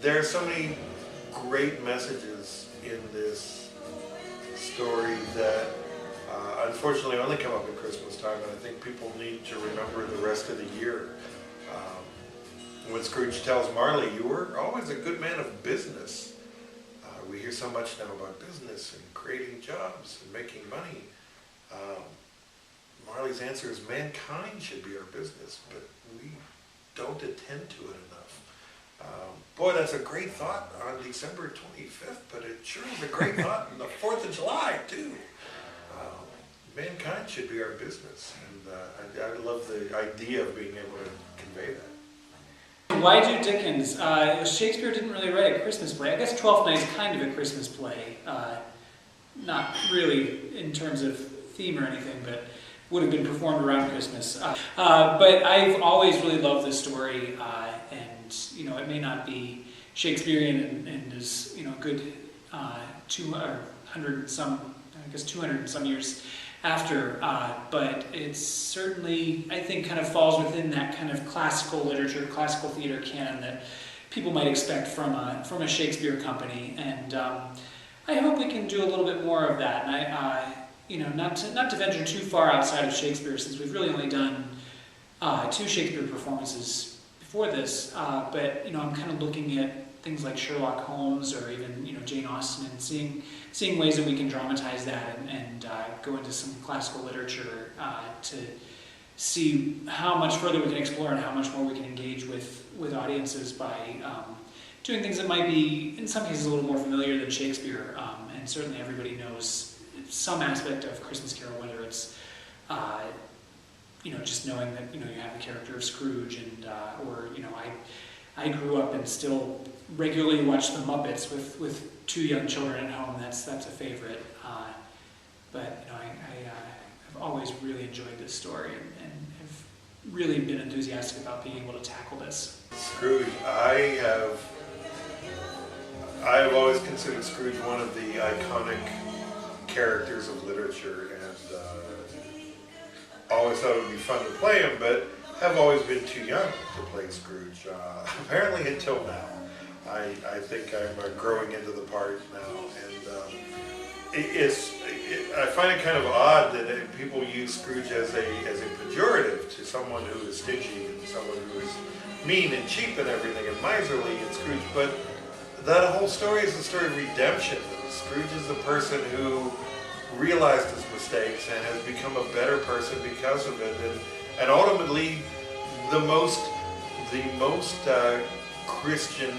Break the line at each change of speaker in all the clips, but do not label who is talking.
There are so many great messages in this story that unfortunately only come up at Christmas time, and I think people need to remember the rest of the year. When Scrooge tells Marley, "You were always a good man of business." We hear so much now about business and creating jobs and making money. Marley's answer is mankind should be our business, but we don't attend to it enough. Boy, that's a great thought on December 25th, but it sure is a great thought on the 4th of July, too. Mankind should be our business, and I love the idea of being able to convey that.
Why do Dickens? Shakespeare didn't really write a Christmas play. I guess Twelfth Night is kind of a Christmas play. Not really in terms of theme or anything, but would have been performed around Christmas. But I've always really loved this story, and it may not be Shakespearean and is good 200 and some years after, but it's certainly, I think, kind of falls within that kind of classical literature, classical theater canon that people might expect from a Shakespeare company, and I hope we can do a little bit more of that. And not to venture too far outside of Shakespeare, since we've really only done 2 Shakespeare performances before this, but I'm kind of looking at things like Sherlock Holmes or even Jane Austen, and seeing ways that we can dramatize that and go into some classical literature to see how much further we can explore and how much more we can engage with audiences by doing things that might be, in some cases, a little more familiar than Shakespeare, and certainly everybody knows some aspect of Christmas Carol, whether it's just knowing that you have the character of Scrooge, and or I grew up and still regularly watch the Muppets with 2 young children at home. That's a favorite. But I've always really enjoyed this story and have really been enthusiastic about being able to tackle this.
Scrooge, I have always considered Scrooge one of the iconic characters of literature, and always thought it would be fun to play him, but have always been too young to play Scrooge, apparently until now. I think I'm growing into the part now, and I find it kind of odd that people use Scrooge as a pejorative to someone who is stingy and someone who is mean and cheap and everything and miserly in Scrooge, but that whole story is a story of redemption. Scrooge is the person who realized his mistakes and has become a better person because of it, and ultimately the most Christian,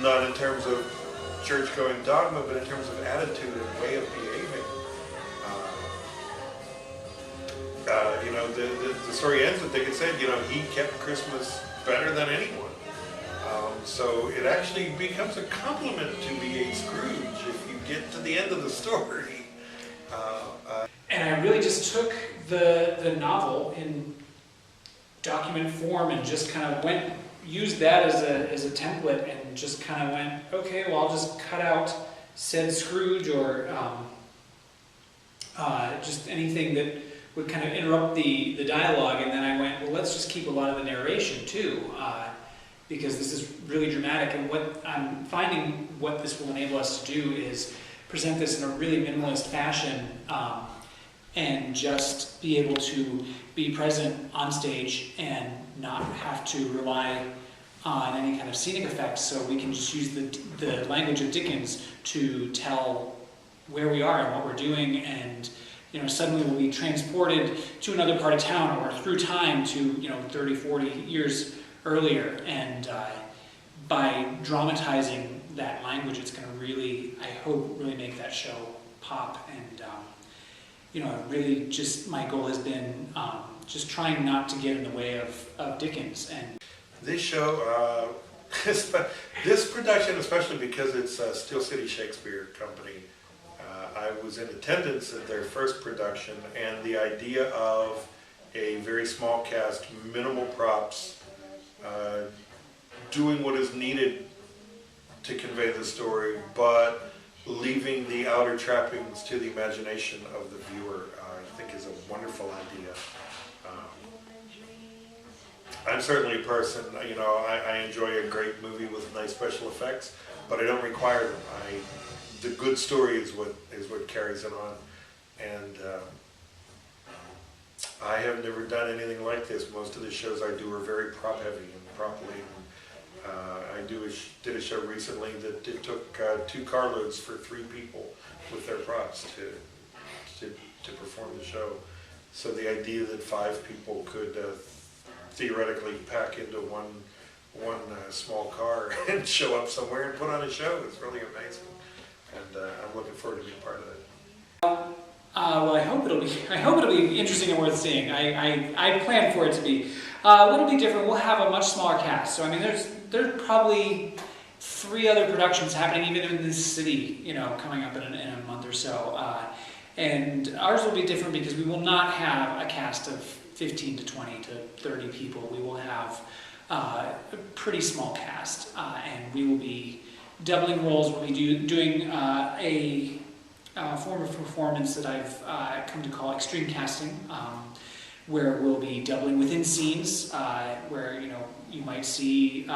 not in terms of church-going dogma, but in terms of attitude and way of behaving. The story ends with Dickens said, he kept Christmas better than anyone. So it actually becomes a compliment to be a Scrooge if you get to the end of the story.
And I really just took the novel in document form and just kind of used that as a template, and just kind of went, okay, well, I'll just cut out said Scrooge or just anything that would kind of interrupt the dialogue, and then I went, well, let's just keep a lot of the narration too, because this is really dramatic, and what I'm finding what this will enable us to do is present this in a really minimalist fashion, and just be able to be present on stage and not have to rely on any kind of scenic effects, so we can just use the language of Dickens to tell where we are and what we're doing, and suddenly we'll be transported to another part of town or through time to 30, 40 years earlier, and by dramatizing that language, it's going to really, I hope, really make that show pop. And really, just my goal has been just trying not to get in the way of Dickens. And
this show, this production, especially because it's Steel City Shakespeare Company, I was in attendance at their first production, and the idea of a very small cast, minimal props, doing what is needed to convey the story, but leaving the outer trappings to the imagination of the viewer, I think is a wonderful idea. I'm certainly a person, I enjoy a great movie with nice special effects, but I don't require them. The good story is what carries it on. And I have never done anything like this. Most of the shows I do are very prop heavy and prop laden. I did a show recently that it took 2 carloads for 3 people with their props to perform the show. So the idea that 5 people could theoretically pack into one small car and show up somewhere and put on a show is really amazing. And I'm looking forward to being part of it.
Well, I hope it'll be interesting and worth seeing. I plan for it to be a little bit different. We'll have a much smaller cast. So I mean, there's probably 3 other productions happening even in this city, coming up in a month or so. And ours will be different because we will not have a cast of 15 to 20 to 30 people. We will have a pretty small cast, and we will be doubling roles. We'll be doing a form of performance that I've come to call extreme casting, where we'll be doubling within scenes, where you might see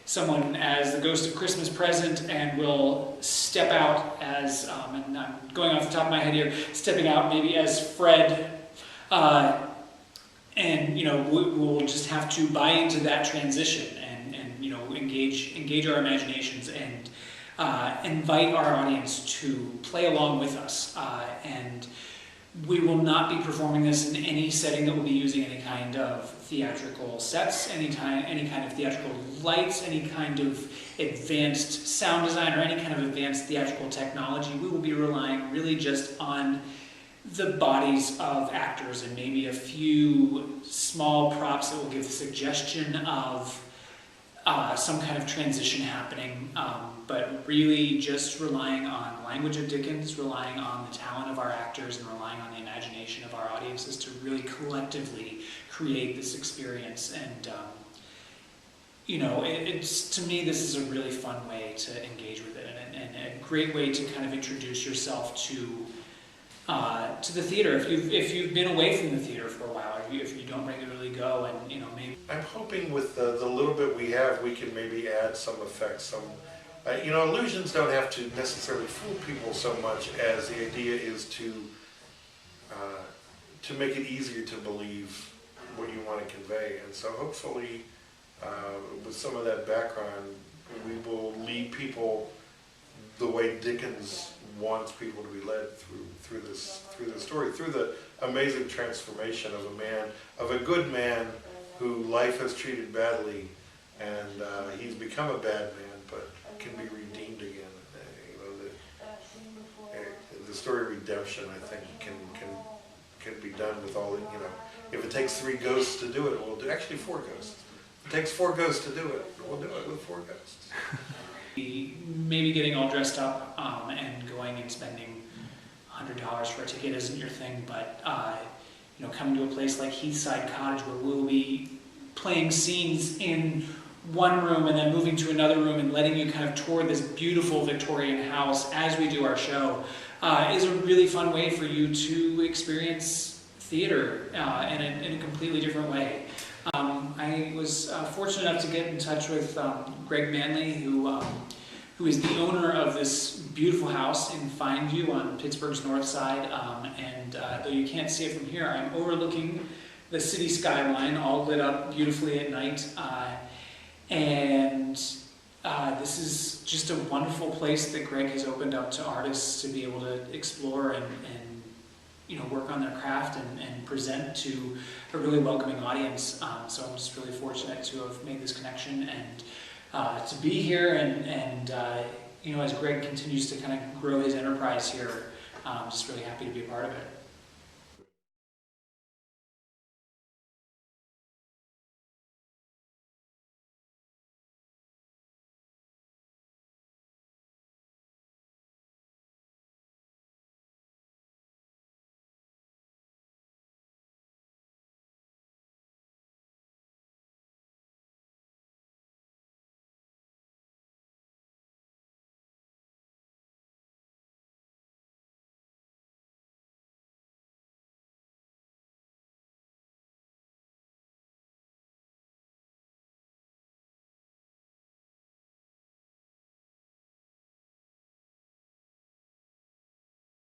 someone as the ghost of Christmas Present, and will step out as, and I'm going off the top of my head here, stepping out maybe as Fred, and we'll just have to buy into that transition and engage our imaginations and invite our audience to play along with us. And we will not be performing this in any setting that will be using any kind of theatrical sets, any kind of theatrical lights, any kind of advanced sound design, or any kind of advanced theatrical technology. We will be relying really just on the bodies of actors and maybe a few small props that will give the suggestion of some kind of transition happening, but really just relying on the language of Dickens, relying on the talent of our actors, and relying on the imagination of our audiences to really collectively create this experience. And it's, to me, this is a really fun way to engage with it, and a great way to kind of introduce yourself to the theater. If you've been away from the theater for a while, or if you don't regularly go, and maybe.
I'm hoping with the little bit we have, we can maybe add some effects. Illusions don't have to necessarily fool people so much as the idea is to make it easier to believe what you want to convey. And so hopefully, with some of that background, we will lead people the way Dickens wants people to be led through the story, through the amazing transformation of a good man who life has treated badly, and he's become a bad man, but can be redeemed again. The story of redemption, I think, can be done with all. If it takes 3 ghosts to do it, we'll do. Actually, 4 ghosts. If it takes 4 ghosts to do it, we'll do it with 4 ghosts.
Maybe getting all dressed up and going and spending $100 for a ticket isn't your thing, but coming to a place like Heathside Cottage, where we'll be playing scenes in one room and then moving to another room and letting you kind of tour this beautiful Victorian house as we do our show, is a really fun way for you to experience theater in a completely different way. I was fortunate enough to get in touch with Greg Manley, who is the owner of this beautiful house in Fineview on Pittsburgh's north side. And though you can't see it from here, I'm overlooking the city skyline, all lit up beautifully at night. This is just a wonderful place that Greg has opened up to artists to be able to explore and work on their craft and present to a really welcoming audience. So I'm just really fortunate to have made this connection and to be here, and as Greg continues to kind of grow his enterprise here, I'm just really happy to be a part of it.